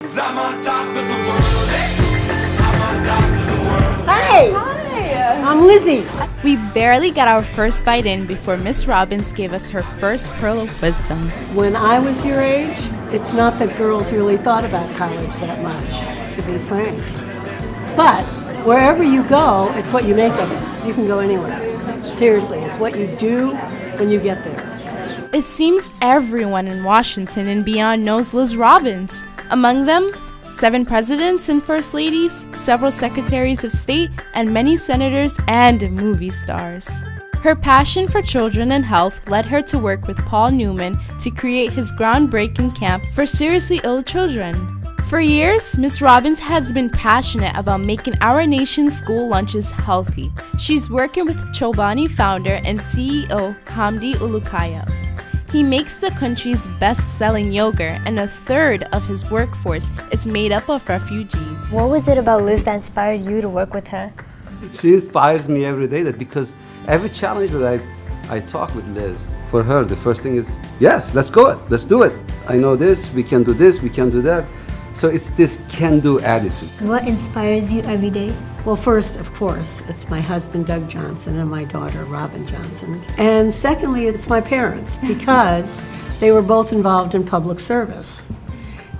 I'm on top of the world. Hey, I'm on top of the world. Hey! Hi! I'm Lizzie. We barely got our first bite in before Miss Robbins gave us her first pearl of wisdom. When I was your age, it's not that girls really thought about college that much, to be frank. But wherever you go, it's what you make of it. You can go anywhere. Seriously, it's what you do when you get there. It seems everyone in Washington and beyond knows Liz Robbins. Among them, 7 presidents and first ladies, several secretaries of state, and many senators and movie stars. Her passion for children and health led her to work with Paul Newman to create his groundbreaking camp for seriously ill children. For years, Ms. Robbins has been passionate about making our nation's school lunches healthy. She's working with Chobani founder and CEO Hamdi Ulukaya. He makes the country's best-selling yogurt, and a third of his workforce is made up of refugees. What was it about Liz that inspired you to work with her? She inspires me every day, that because every challenge that I talk with Liz, for her, the first thing is, yes, let's go, let's do it. I know this, we can do this, we can do that. So it's this can-do attitude. What inspires you every day? Well, first, of course, it's my husband, Doug Johnson, and my daughter, Robin Johnson. And secondly, it's my parents, because they were both involved in public service.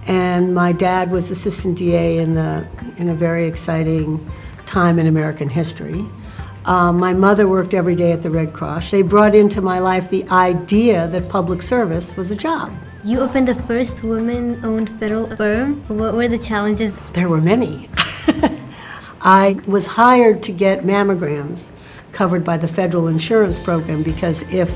And my dad was assistant DA in a very exciting time in American history. My mother worked every day at the Red Cross. They brought into my life the idea that public service was a job. You opened the first women-owned federal firm. What were the challenges? There were many. I was hired to get mammograms covered by the federal insurance program, because if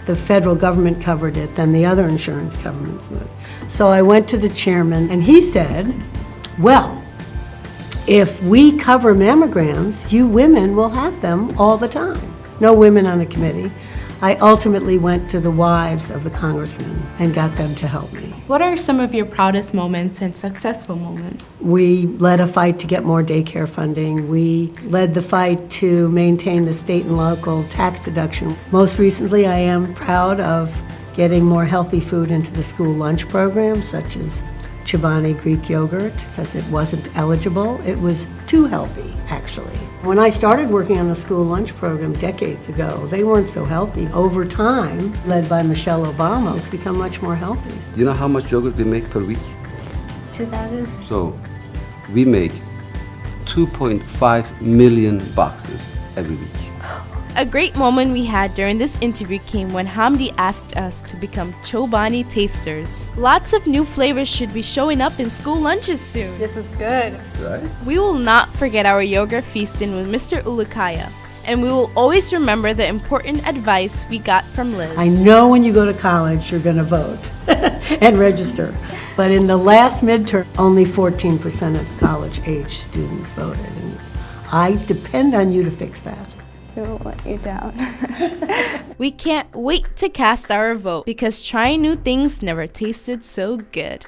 the federal government covered it, then the other insurance governments would. So I went to the chairman, and he said, well, if we cover mammograms, you women will have them all the time. No women on the committee. I ultimately went to the wives of the congressmen and got them to help me. What are some of your proudest moments and successful moments? We led a fight to get more daycare funding. We led the fight to maintain the state and local tax deduction. Most recently, I am proud of getting more healthy food into the school lunch program, such as Chobani Greek yogurt, because it wasn't eligible. It was too healthy, actually. When I started working on the school lunch program decades ago, they weren't so healthy. Over time, led by Michelle Obama, it's become much more healthy. You know how much yogurt we make per week? 2,000. So we make 2.5 million boxes every week. A great moment we had during this interview came when Hamdi asked us to become Chobani tasters. Lots of new flavors should be showing up in school lunches soon. This is good. Right? We will not forget our yogurt feasting with Mr. Ulukaya, and we will always remember the important advice we got from Liz. I know when you go to college, you're going to vote and register. But in the last midterm, only 14% of college-age students voted. And I depend on you to fix that. We won't let you down. We can't wait to cast our vote, because trying new things never tasted so good.